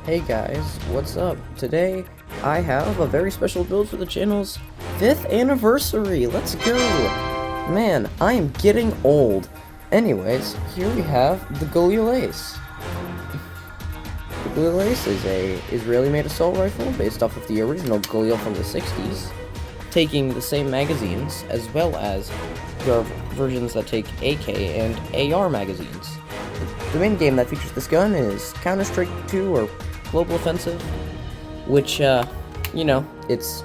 Hey guys, what's up? Today I have a very special build for the channel's 5th anniversary. Let's go! Man, I am getting old. Anyways, here we have the Galil Ace. The Galil Ace is a Israeli-made assault rifle based off of the original Galil from the 60s, taking the same magazines as well as there are versions that take AK and AR magazines. The main game that features this gun is Counter-Strike 2 or Global Offensive, which, it's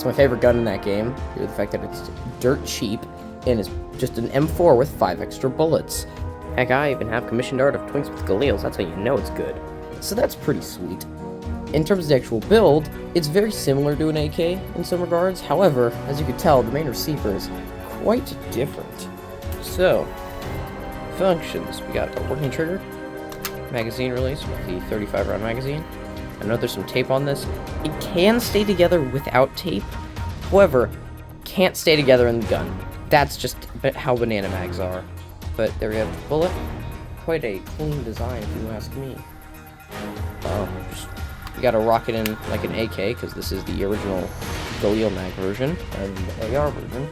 my favorite gun in that game, due to the fact that it's dirt cheap and is just an M4 with 5 extra bullets. Heck, I even have commissioned art of Twinks with Galils, that's how you know it's good. So that's pretty sweet. In terms of the actual build, it's very similar to an AK in some regards, however, as you can tell, the main receiver is quite different. So, functions, we got a working trigger, magazine release with the 35 round magazine. I know there's some tape on this. It can stay together without tape, however, can't stay together in the gun. That's just how banana mags are. But there we have the bullet. Quite a clean design if you ask me. You gotta rock it in like an AK, because this is the original Galil mag version, and the AR version.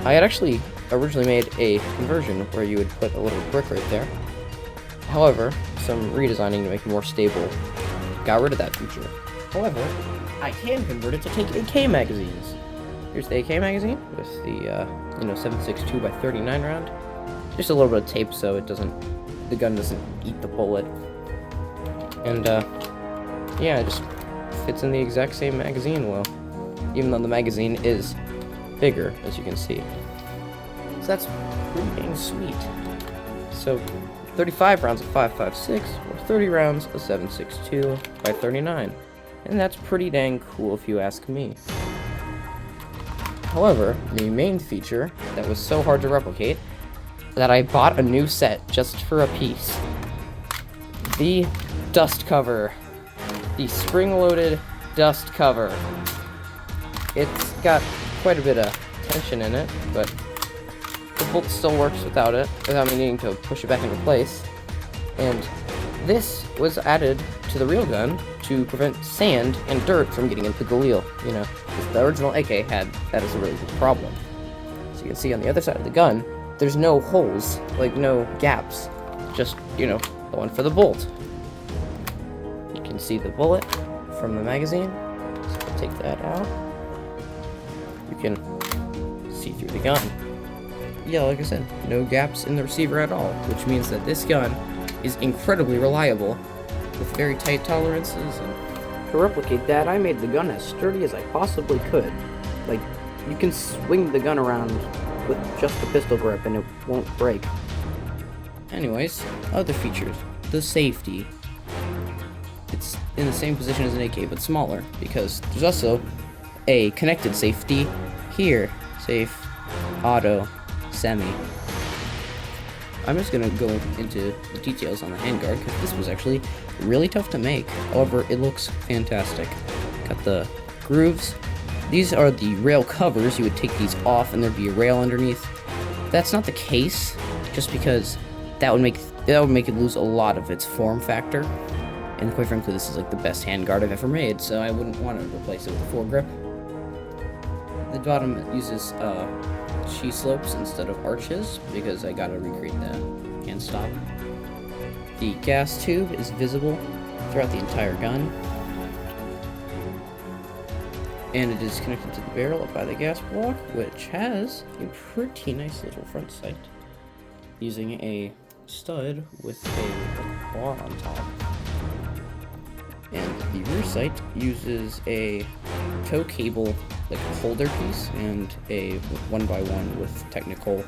I had actually originally made a conversion where you would put a little brick right there. However, some redesigning to make it more stable got rid of that feature. However, I can convert it to take AK magazines. Here's the AK magazine with the 7.62 by 39 round. Just a little bit of tape so the gun doesn't eat the bullet. And yeah, it just fits in the exact same magazine well, even though the magazine is bigger, as you can see. So that's pretty dang sweet. So 35 rounds of 5.56, or 30 rounds of 7.62 by 39. And that's pretty dang cool if you ask me. However, the main feature that was so hard to replicate that I bought a new set just for a piece. The dust cover. The spring-loaded dust cover. It's got quite a bit of tension in it, but the bolt still works without me needing to push it back into place. And this was added to the real gun to prevent sand and dirt from getting into the Galil. Because the original AK had that as a really big problem. So you can see on the other side of the gun, there's no holes, like no gaps, just, the one for the bolt. You can see the bullet from the magazine, so I'll take that out. You can see through the gun. Yeah, like I said, no gaps in the receiver at all, which means that this gun is incredibly reliable with very tight tolerances. And to replicate that, I made the gun as sturdy as I possibly could. Like, you can swing the gun around with just the pistol grip and it won't break. Anyways, other features. The safety. It's in the same position as an AK, but smaller, because there's also a connected safety here. Safe, auto, semi. I'm just gonna go into the details on the handguard, because this was actually really tough to make. However, it looks fantastic. Got the grooves. These are the rail covers. You would take these off and there'd be a rail underneath. That's not the case, just because that would make it lose a lot of its form factor. And quite frankly, this is like the best handguard I've ever made, so I wouldn't want to replace it with a foregrip. The bottom uses chi slopes instead of arches, because I gotta recreate the hand stop. The gas tube is visible throughout the entire gun, and it is connected to the barrel up by the gas block, which has a pretty nice little front sight, using a stud with a bar on top. And the rear sight uses a tow cable, like a holder piece, and a 1x1 with technical.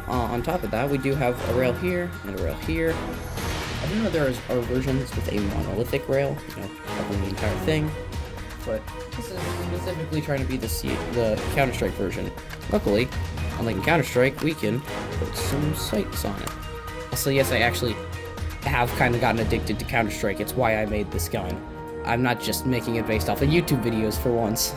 On top of that, we do have a rail here and a rail here. I didn't know there are versions with a monolithic rail, covering the entire thing, but this is specifically trying to be the Counter-Strike version. Luckily, unlike in Counter-Strike, we can put some sights on it. Also, yes, I actually have kind of gotten addicted to Counter-Strike. It's why I made this gun. I'm not just making it based off of YouTube videos for once.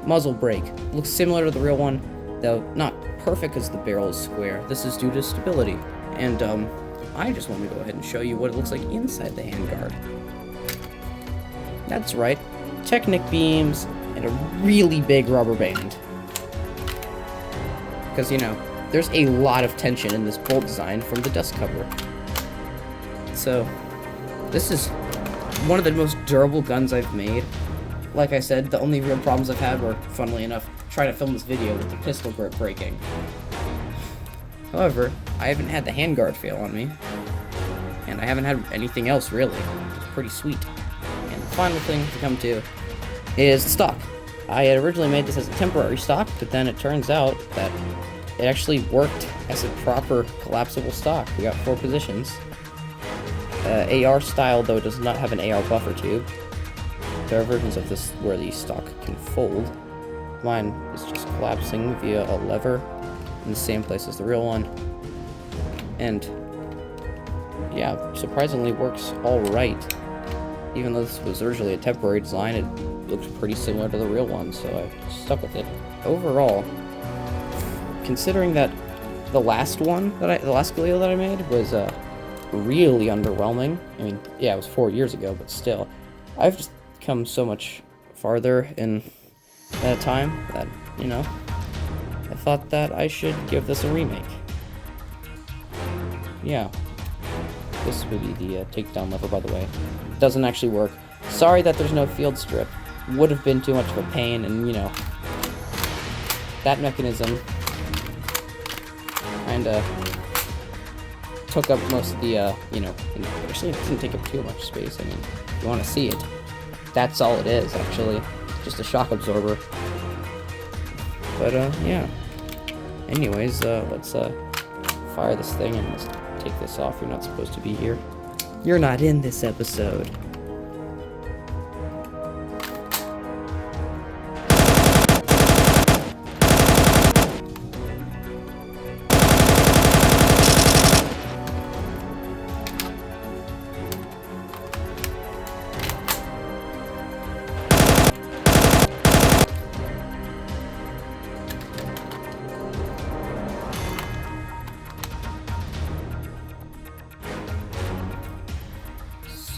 Muzzle brake. Looks similar to the real one, though not perfect because the barrel is square. This is due to stability. And I just want to go ahead and show you what it looks like inside the handguard. That's right, Technic beams and a really big rubber band. Because, you know, there's a lot of tension in this bolt design from the dust cover. So, this is one of the most durable guns I've made. Like I said, the only real problems I've had were, funnily enough, trying to film this video with the pistol grip breaking. However, I haven't had the handguard fail on me. And I haven't had anything else, really. It's pretty sweet. And the final thing to come to is the stock. I had originally made this as a temporary stock, but then it turns out that it actually worked as a proper collapsible stock. We got 4 positions. AR style, though, does not have an AR buffer tube. There are versions of this where the stock can fold. Mine is just collapsing via a lever in the same place as the real one. And yeah, surprisingly works alright. Even though this was originally a temporary design, it looks pretty similar to the real one, so I stuck with it. Overall, considering that the last Galil that I made was really underwhelming. I mean, yeah, it was 4 years ago, but still, I've just come so much farther in that time that, you know, I thought that I should give this a remake. Yeah. This would be the takedown lever, by the way. It doesn't actually work. Sorry that there's no field strip. Would have been too much of a pain, and, you know, that mechanism kinda took up most of the, you know, actually it doesn't take up too much space. I mean, if you want to see it, that's all it is, actually. Just a shock absorber. But, yeah. Anyways, let's, fire this thing and let's take this off. You're not supposed to be here. You're not in this episode.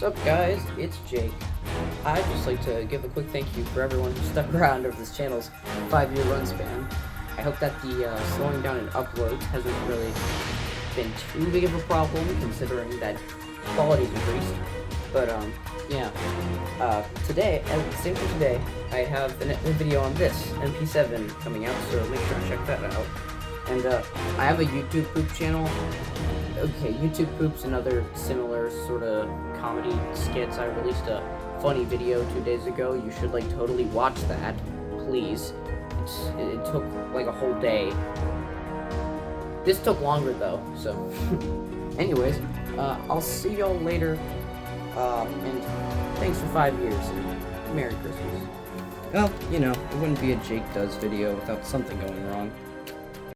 What's up, guys? It's Jake. I'd just like to give a quick thank you for everyone who stuck around over this channel's 5-year run span. I hope that the slowing down in uploads hasn't really been too big of a problem, considering that quality's increased. But, yeah. Today, same for today, I have a video on this, MP7, coming out, so make sure to check that out. And, I have a YouTube poop channel. Okay, YouTube poops and other similar sort of comedy skits. I released a funny video 2 days ago. You should, like, totally watch that, please. It took, like, a whole day. This took longer, though, so... Anyways, I'll see y'all later, and thanks for 5 years, and Merry Christmas. Well, you know, it wouldn't be a Jake Does video without something going wrong.